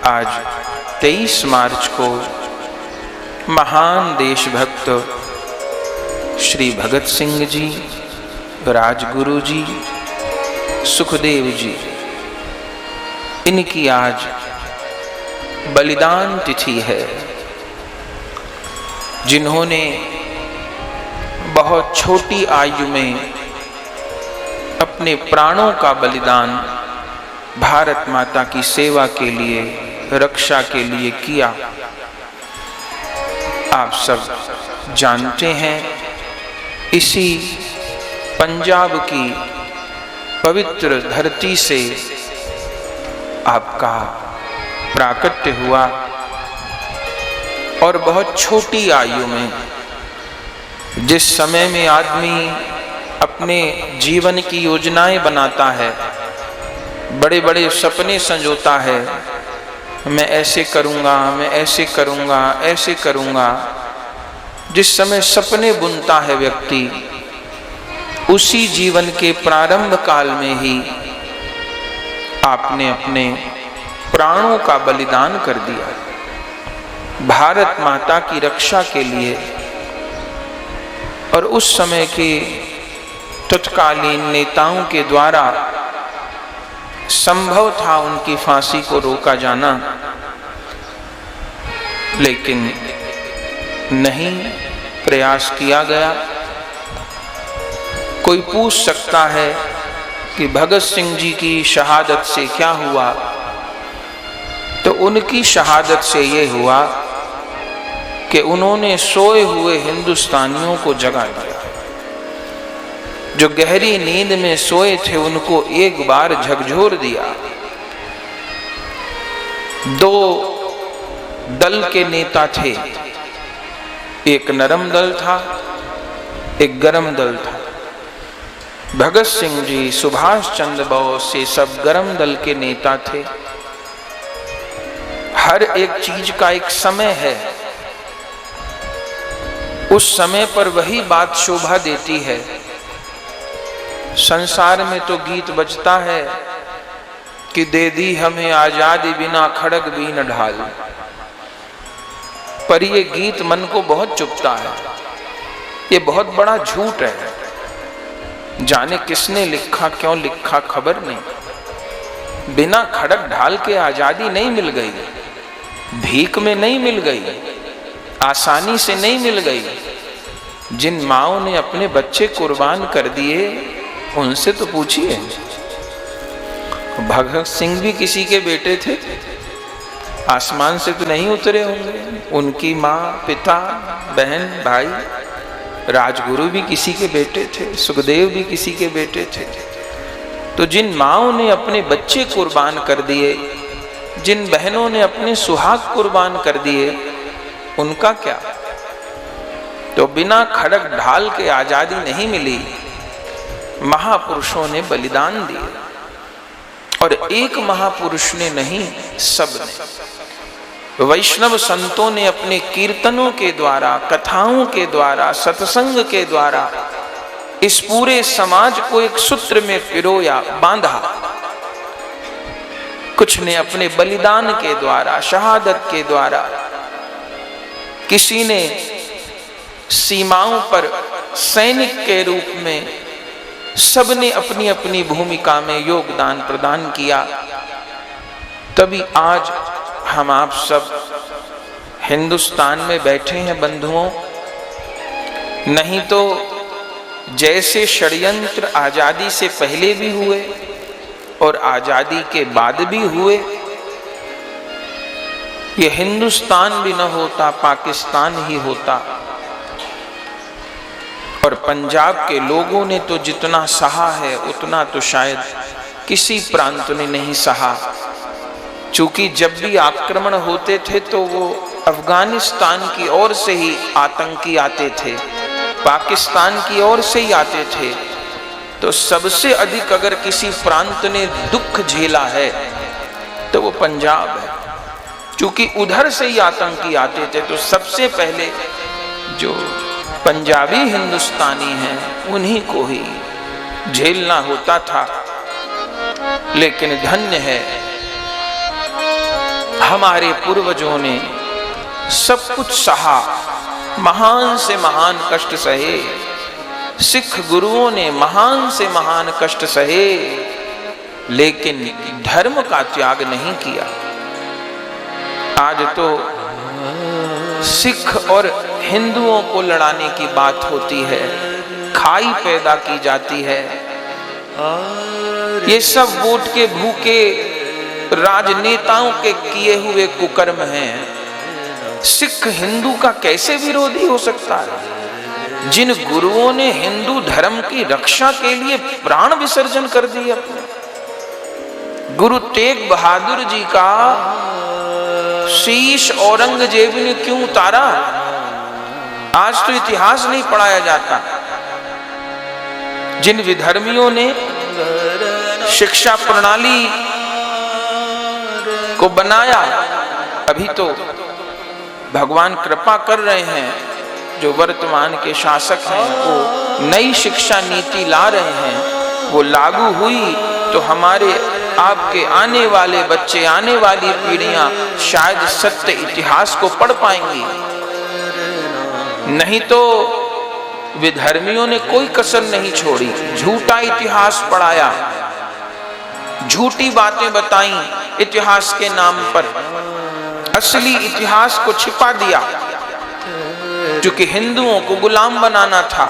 आज 23 मार्च को महान देशभक्त श्री भगत सिंह जी, राजगुरु जी, सुखदेव जी, इनकी आज बलिदान तिथि है, जिन्होंने बहुत छोटी आयु में अपने प्राणों का बलिदान भारत माता की सेवा के लिए, रक्षा के लिए किया। आप सब जानते हैं, इसी पंजाब की पवित्र धरती से आपका प्राकट्य हुआ और बहुत छोटी आयु में, जिस समय में आदमी अपने जीवन की योजनाएं बनाता है, बड़े बड़े सपने संजोता है, मैं ऐसे करूंगा, मैं ऐसे करूंगा, ऐसे करूंगा, जिस समय सपने बुनता है व्यक्ति, उसी जीवन के प्रारंभ काल में ही आपने अपने प्राणों का बलिदान कर दिया भारत माता की रक्षा के लिए। और उस समय के तत्कालीन नेताओं के द्वारा संभव था उनकी फांसी को रोका जाना, लेकिन नहीं प्रयास किया गया। कोई पूछ सकता है कि भगत सिंह जी की शहादत से क्या हुआ? तो उनकी शहादत से ये हुआ कि उन्होंने सोए हुए हिंदुस्तानियों को जगा दिया। जो गहरी नींद में सोए थे उनको एक बार झकझोर दिया। दो दल के नेता थे, एक नरम दल था, एक गरम दल था। भगत सिंह जी, सुभाष चंद्र बोस, ये सब गरम दल के नेता थे। हर एक चीज का एक समय है, उस समय पर वही बात शोभा देती है। संसार में तो गीत बजता है कि दे दी हमें आजादी बिना खड़ग भी न ढाल, पर ये गीत मन को बहुत चुभता है। ये बहुत बड़ा झूठ है। जाने किसने लिखा, क्यों लिखा, खबर नहीं। बिना खड़ग ढाल के आजादी नहीं मिल गई, भीख में नहीं मिल गई, आसानी से नहीं मिल गई। जिन माओं ने अपने बच्चे कुर्बान कर दिए, उनसे तो पूछिए। भगत सिंह भी किसी के बेटे थे, आसमान से तो नहीं उतरे होंगे। उनकी माँ, पिता, बहन, भाई, राजगुरु भी किसी के बेटे थे, सुखदेव भी किसी के बेटे थे। तो जिन माओं ने अपने बच्चे कुर्बान कर दिए, जिन बहनों ने अपने सुहाग कुर्बान कर दिए, उनका क्या? तो बिना खड़ग ढाल के आजादी नहीं मिली, महापुरुषों ने बलिदान दिए। और एक महापुरुष ने नहीं, सब ने। वैष्णव संतों ने अपने कीर्तनों के द्वारा, कथाओं के द्वारा, सत्संग के द्वारा इस पूरे समाज को एक सूत्र में पिरोया, बांधा। कुछ ने अपने बलिदान के द्वारा, शहादत के द्वारा, किसी ने सीमाओं पर सैनिक के रूप में, सबने अपनी अपनी भूमिका में योगदान प्रदान किया। तभी आज हम आप सब हिंदुस्तान में बैठे हैं बंधुओं। नहीं तो जैसे षड्यंत्र आजादी से पहले भी हुए और आजादी के बाद भी हुए, ये हिंदुस्तान भी न होता, पाकिस्तान ही होता। और पंजाब के लोगों ने तो जितना सहा है, उतना तो शायद किसी प्रांत ने नहीं सहा। चूंकि जब भी आक्रमण होते थे तो वो अफगानिस्तान की ओर से ही आतंकी आते थे, पाकिस्तान की ओर से ही आते थे। तो सबसे अधिक अगर किसी प्रांत ने दुख झेला है तो वो पंजाब है। चूंकि उधर से ही आतंकी आते थे, तो सबसे पहले जो पंजाबी हिंदुस्तानी हैं उन्हीं को ही झेलना होता था। लेकिन धन्य है हमारे पूर्वजों ने सब कुछ सहा, महान से महान कष्ट सहे। सिख गुरुओं ने महान से महान कष्ट सहे, लेकिन धर्म का त्याग नहीं किया। आज तो सिख और हिंदुओं को लड़ाने की बात होती है, खाई पैदा की जाती है। ये सब वोट के भूखे राजनेताओं के किए हुए कुकर्म हैं। सिख हिंदू का कैसे विरोधी हो सकता है? जिन गुरुओं ने हिंदू धर्म की रक्षा के लिए प्राण विसर्जन कर दिए अपने। गुरु तेग बहादुर जी का शीश औरंगजेब ने क्यों उतारा? आज तो इतिहास नहीं पढ़ाया जाता। जिन विधर्मियों ने शिक्षा प्रणाली को बनाया, अभी तो भगवान कृपा कर रहे हैं, जो वर्तमान के शासक हैं वो नई शिक्षा नीति ला रहे हैं। वो लागू हुई तो हमारे आपके आने वाले बच्चे, आने वाली पीढ़ियां शायद सत्य इतिहास को पढ़ पाएंगी। नहीं तो विधर्मियों ने कोई कसर नहीं छोड़ी, झूठा इतिहास पढ़ाया, झूठी बातें बताई इतिहास के नाम पर, असली इतिहास को छिपा दिया, क्योंकि हिंदुओं को गुलाम बनाना था।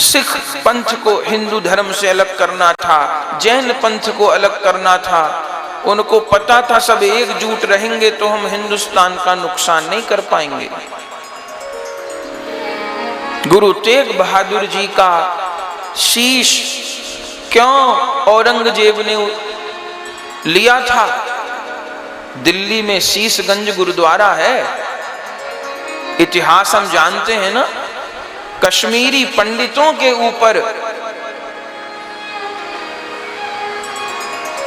सिख पंथ को हिंदू धर्म से अलग करना था, जैन पंथ को अलग करना था। उनको पता था सब एकजुट रहेंगे तो हम हिंदुस्तान का नुकसान नहीं कर पाएंगे। गुरु तेग बहादुर जी का शीश क्यों औरंगजेब ने लिया था? दिल्ली में शीशगंज गुरुद्वारा है, इतिहास हम जानते हैं ना। कश्मीरी पंडितों के ऊपर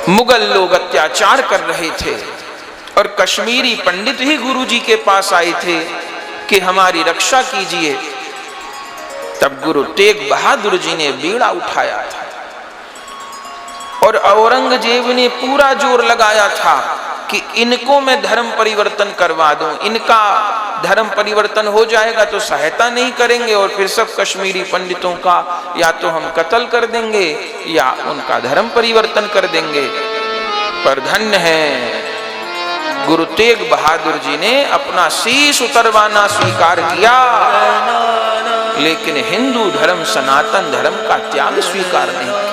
मुगल लोग अत्याचार कर रहे थे और कश्मीरी पंडित ही गुरुजी के पास आए थे कि हमारी रक्षा कीजिए। तब गुरु तेग बहादुर जी ने बीड़ा उठाया था और औरंगजेब ने पूरा जोर लगाया था कि इनको मैं धर्म परिवर्तन करवा दूं। इनका धर्म परिवर्तन हो जाएगा तो सहायता नहीं करेंगे और फिर सब कश्मीरी पंडितों का या तो हम कत्ल कर देंगे या उनका धर्म परिवर्तन कर देंगे। पर धन्य है गुरु तेग बहादुर जी ने अपना शीश उतरवाना स्वीकार किया, लेकिन हिंदू धर्म सनातन धर्म का त्याग स्वीकार नहीं किया।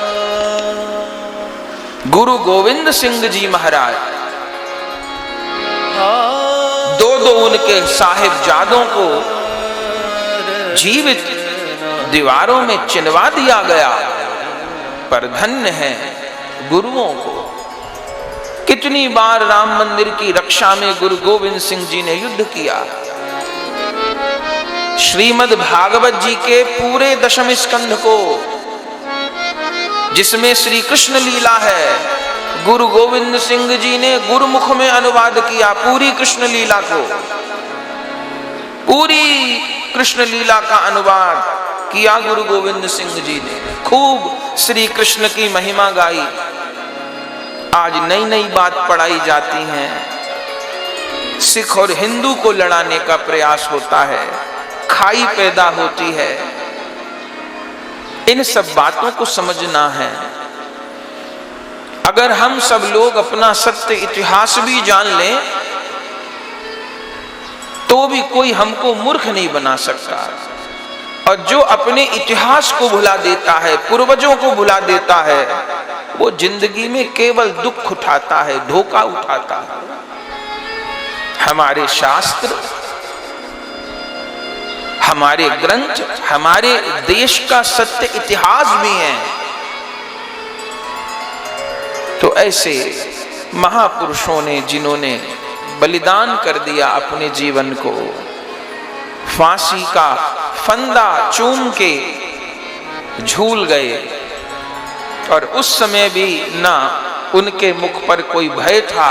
गुरु गोविंद सिंह जी महाराज, दो उनके साहिबजादों को जीवित दीवारों में चिनवा दिया गया, पर धन्य है गुरुओं को। कितनी बार राम मंदिर की रक्षा में गुरु गोविंद सिंह जी ने युद्ध किया। श्रीमद् भागवत जी के पूरे दशम स्कंध को, जिसमें श्री कृष्ण लीला है, गुरु गोविंद सिंह जी ने गुरुमुख में अनुवाद किया। पूरी कृष्ण लीला को, पूरी कृष्ण लीला का अनुवाद किया गुरु गोविंद सिंह जी ने। खूब श्री कृष्ण की महिमा गाई। आज नई नई बात पढ़ाई जाती है, सिख और हिंदू को लड़ाने का प्रयास होता है, खाई पैदा होती है। इन सब बातों को समझना है। अगर हम सब लोग अपना सत्य इतिहास भी जान लें तो भी कोई हमको मूर्ख नहीं बना सकता। और जो अपने इतिहास को भुला देता है, पूर्वजों को भुला देता है, वो जिंदगी में केवल दुख उठाता है, धोखा उठाता है। हमारे शास्त्र, हमारे ग्रंथ, हमारे देश का सत्य इतिहास भी है। तो ऐसे महापुरुषों ने, जिन्होंने बलिदान कर दिया अपने जीवन को, फांसी का फंदा चूम के झूल गए, और उस समय भी ना उनके मुख पर कोई भय था।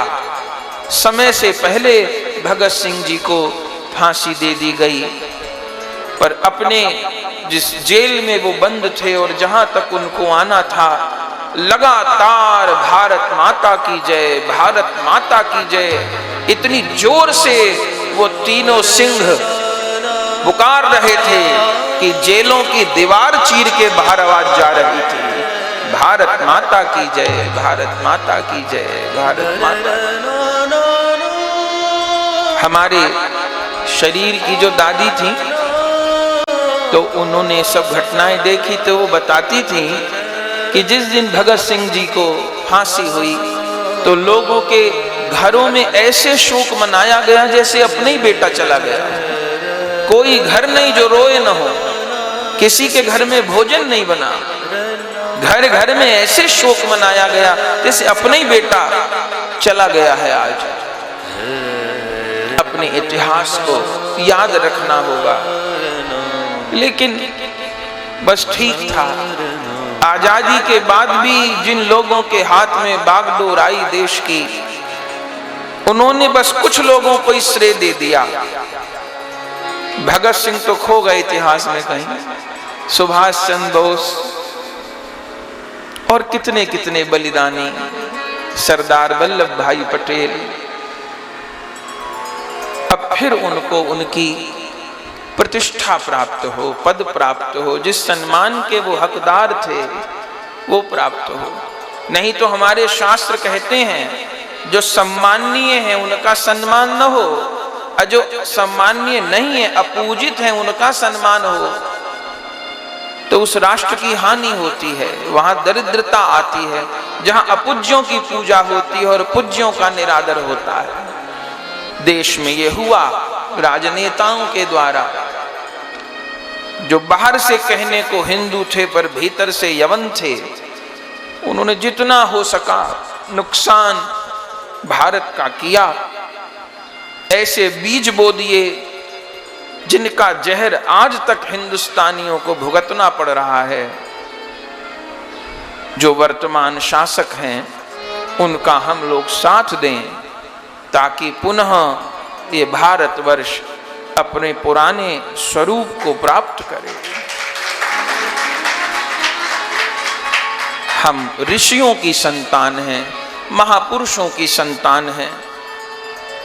समय से पहले भगत सिंह जी को फांसी दे दी गई, पर अपने जिस जेल में वो बंद थे और जहां तक उनको आना था, लगातार भारत माता की जय, भारत माता की जय, इतनी जोर से वो तीनों सिंह पुकार रहे थे कि जेलों की दीवार चीर के बाहर आवाज जा रही थी, भारत माता की जय, भारत माता की जय, भारत माता। हमारे शरीर की जो दादी थी तो उन्होंने सब घटनाएं देखी, तो वो बताती थी कि जिस दिन भगत सिंह जी को फांसी हुई तो लोगों के घरों में ऐसे शोक मनाया गया जैसे अपने ही बेटा चला गया। कोई घर नहीं जो रोए न हो, किसी के घर में भोजन नहीं बना, घर घर में ऐसे शोक मनाया गया जैसे अपने ही बेटा चला गया है। आज अपने इतिहास को याद रखना होगा। लेकिन बस ठीक था, आजादी के बाद भी जिन लोगों के हाथ में बागडोर आई देश की, उन्होंने बस कुछ लोगों को ही श्रेय दे दिया। भगत सिंह तो खो गए इतिहास में कहीं, सुभाष चंद्र बोस और कितने कितने बलिदानी, सरदार वल्लभ भाई पटेल। अब फिर उनको उनकी प्रतिष्ठा प्राप्त हो, पद प्राप्त हो, जिस सम्मान के वो हकदार थे वो प्राप्त हो। नहीं तो हमारे शास्त्र कहते हैं जो सम्माननीय है उनका सम्मान न हो, और जो सम्माननीय नहीं है, अपूजित है, उनका सम्मान हो, तो उस राष्ट्र की हानि होती है, वहां दरिद्रता आती है। जहां अपूज्यों की पूजा होती है और पूज्यों का निरादर होता है। देश में ये हुआ राजनेताओं के द्वारा, जो बाहर से कहने को हिंदू थे पर भीतर से यवन थे। उन्होंने जितना हो सका नुकसान भारत का किया। ऐसे बीज बो दिए जिनका जहर आज तक हिंदुस्तानियों को भुगतना पड़ रहा है। जो वर्तमान शासक हैं उनका हम लोग साथ दें ताकि पुनः ये भारतवर्ष अपने पुराने स्वरूप को प्राप्त करे। हम ऋषियों की संतान हैं, महापुरुषों की संतान हैं।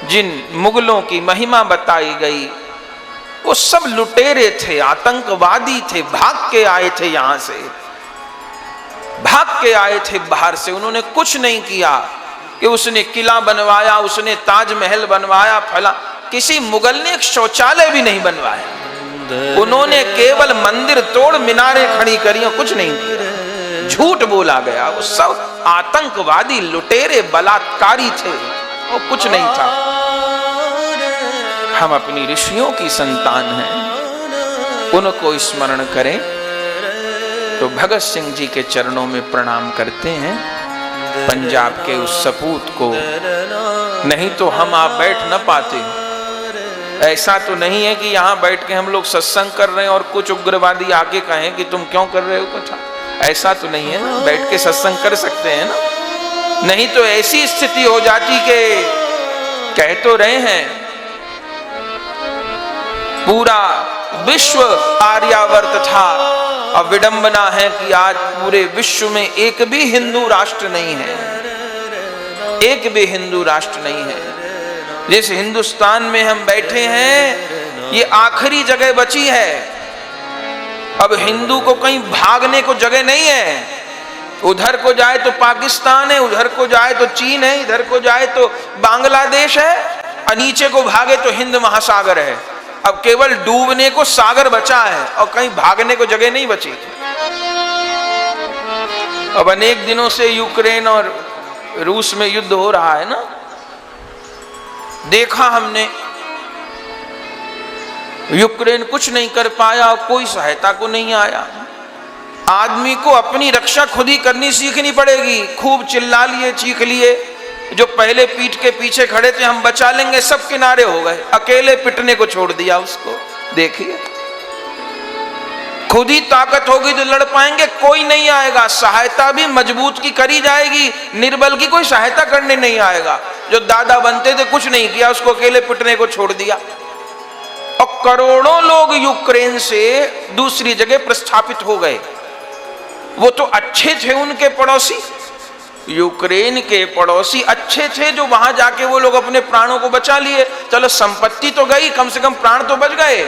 जिन मुगलों की महिमा बताई गई वो सब लुटेरे थे, आतंकवादी थे, भाग के आए थे, यहां से भाग के आए थे बाहर से। उन्होंने कुछ नहीं किया कि उसने किला बनवाया, उसने ताजमहल बनवाया, फला। किसी मुगल ने एक शौचालय भी नहीं बनवाया। उन्होंने केवल मंदिर तोड़ मीनारें खड़ी करी, कुछ नहीं किया। झूठ बोला गया। वो सब आतंकवादी, लुटेरे, बलात्कारी थे और कुछ नहीं था। हम अपनी ऋषियों की संतान हैं, उनको स्मरण करें तो भगत सिंह जी के चरणों में प्रणाम करते हैं। पंजाब के उस सपूत को, नहीं तो हम आप बैठ न पाते। ऐसा तो नहीं है कि यहाँ बैठ के हम लोग सत्संग कर रहे हैं और कुछ उग्रवादी आके कहें कि तुम क्यों कर रहे हो कुछ। ऐसा तो नहीं है ना, बैठ के सत्संग कर सकते हैं ना। नहीं तो ऐसी स्थिति हो जाती कि कह तो रहे हैं पूरा विश्व आर्यावर्त था, और विडंबना है कि आज पूरे विश्व में एक भी हिंदू राष्ट्र नहीं है, एक भी हिंदू राष्ट्र नहीं है। जिस हिंदुस्तान में हम बैठे हैं ये आखिरी जगह बची है। अब हिंदू को कहीं भागने को जगह नहीं है। उधर को जाए तो पाकिस्तान है, उधर को जाए तो चीन है, इधर को जाए तो बांग्लादेश है, और नीचे को भागे तो हिंद महासागर है। अब केवल डूबने को सागर बचा है और कहीं भागने को जगह नहीं बची। अब अनेक दिनों से यूक्रेन और रूस में युद्ध हो रहा है ना, देखा हमने। यूक्रेन कुछ नहीं कर पाया और कोई सहायता को नहीं आया। आदमी को अपनी रक्षा खुद ही करनी सीखनी पड़ेगी। खूब चिल्ला लिए, चीख लिए, जो पहले पीठ के पीछे खड़े थे हम बचा लेंगे, सब किनारे हो गए, अकेले पिटने को छोड़ दिया उसको। देखिए, खुद ही ताकत होगी तो लड़ पाएंगे, कोई नहीं आएगा। सहायता भी मजबूत की करी जाएगी, निर्बल की कोई सहायता करने नहीं आएगा। जो दादा बनते थे कुछ नहीं किया, उसको अकेले पिटने को छोड़ दिया। और करोड़ों लोग यूक्रेन से दूसरी जगह प्रस्थापित हो गए। वो तो अच्छे थे उनके पड़ोसी, यूक्रेन के पड़ोसी अच्छे थे, जो वहां जाके वो लोग अपने प्राणों को बचा लिए। चलो संपत्ति तो गई, कम से कम प्राण तो बच गए।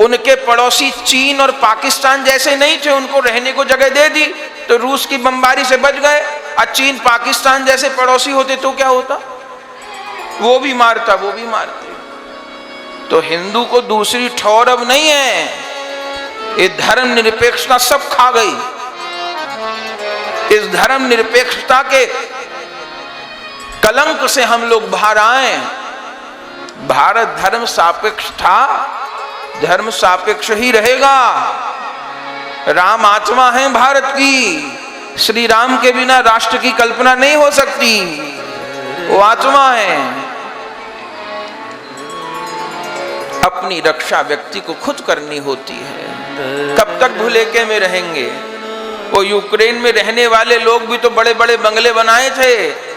उनके पड़ोसी चीन और पाकिस्तान जैसे नहीं थे, उनको रहने को जगह दे दी तो रूस की बमबारी से बच गए। और चीन पाकिस्तान जैसे पड़ोसी होते तो क्या होता, वो भी मारता, वो भी मारते। तो हिंदू को दूसरी ठौर अब नहीं है, ये धर्म निरपेक्षता सब खा गई। इस धर्म निरपेक्षता के कलंक से हम लोग बाहर आए। भारत धर्म सापेक्ष था, धर्म सापेक्ष ही रहेगा। राम आत्मा है भारत की, श्री राम के बिना राष्ट्र की कल्पना नहीं हो सकती, वो आत्मा है। अपनी रक्षा व्यक्ति को खुद करनी होती है। कब तक भुलेखे में रहेंगे? वो यूक्रेन में रहने वाले लोग भी तो बड़े बड़े बंगले बनाए थे,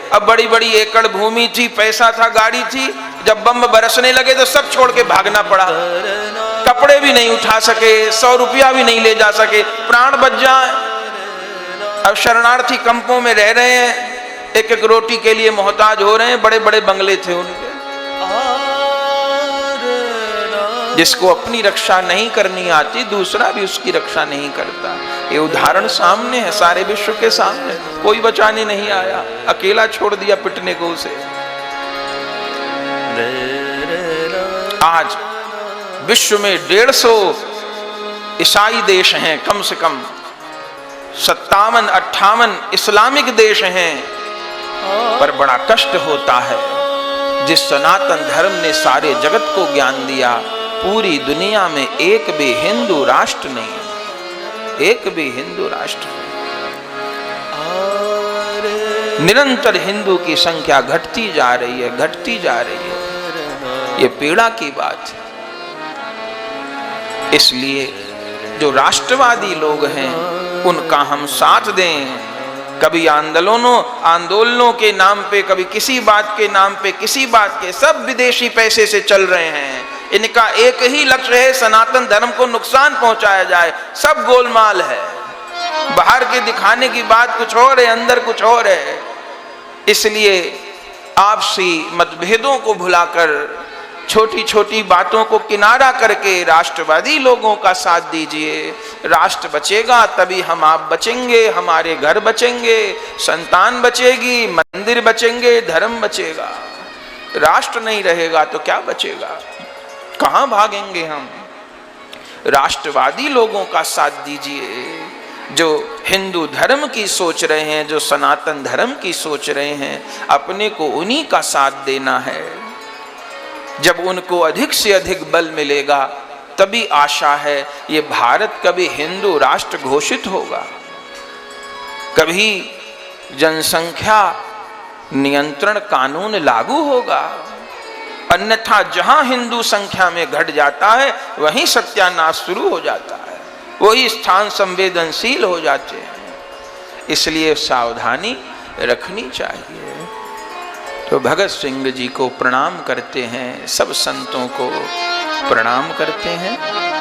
अब बड़ी बड़ी एकड़ भूमि थी, पैसा था, गाड़ी थी, जब बम बरसने लगे तो सब छोड़ के भागना पड़ा। कपड़े भी नहीं उठा सके, 100 रुपया भी नहीं ले जा सके, प्राण बच जाए। अब शरणार्थी कैंपों में रह रहे हैं, एक एक रोटी के लिए मोहताज हो रहे हैं। बड़े बड़े बंगले थे उनके। जिसको अपनी रक्षा नहीं करनी आती, दूसरा भी उसकी रक्षा नहीं करता। ये उदाहरण सामने है, सारे विश्व के सामने। कोई बचाने नहीं आया, अकेला छोड़ दिया पिटने को उसे। आज विश्व में 150 ईसाई देश हैं, कम से कम 57-58 इस्लामिक देश हैं। पर बड़ा कष्ट होता है, जिस सनातन धर्म ने सारे जगत को ज्ञान दिया, पूरी दुनिया में एक भी हिंदू राष्ट्र नहीं, एक भी हिंदू राष्ट्र नहीं। निरंतर हिंदू की संख्या घटती जा रही है, घटती जा रही है। ये पीड़ा की बात है। इसलिए जो राष्ट्रवादी लोग हैं उनका हम साथ दें। कभी आंदोलनों के नाम पे, कभी किसी बात के नाम पे, किसी बात के, सब विदेशी पैसे से चल रहे हैं। इनका एक ही लक्ष्य है, सनातन धर्म को नुकसान पहुंचाया जाए। सब गोलमाल है, बाहर के दिखाने की बात कुछ और है, अंदर कुछ और है। इसलिए आपसी मतभेदों को भुलाकर, छोटी छोटी बातों को किनारा करके राष्ट्रवादी लोगों का साथ दीजिए। राष्ट्र बचेगा तभी हम आप बचेंगे, हमारे घर बचेंगे, संतान बचेगी, मंदिर बचेंगे, धर्म बचेगा। राष्ट्र नहीं रहेगा तो क्या बचेगा? कहां भागेंगे हम? राष्ट्रवादी लोगों का साथ दीजिए, जो हिंदू धर्म की सोच रहे हैं, जो सनातन धर्म की सोच रहे हैं। अपने को उन्हीं का साथ देना है। जब उनको अधिक से अधिक बल मिलेगा तभी आशा है ये भारत कभी हिंदू राष्ट्र घोषित होगा, कभी जनसंख्या नियंत्रण कानून लागू होगा। अन्यथा जहां हिंदू संख्या में घट जाता है वहीं सत्यानाश शुरू हो जाता है, वही स्थान संवेदनशील हो जाते हैं। इसलिए सावधानी रखनी चाहिए। तो भगत सिंह जी को प्रणाम करते हैं, सब संतों को प्रणाम करते हैं।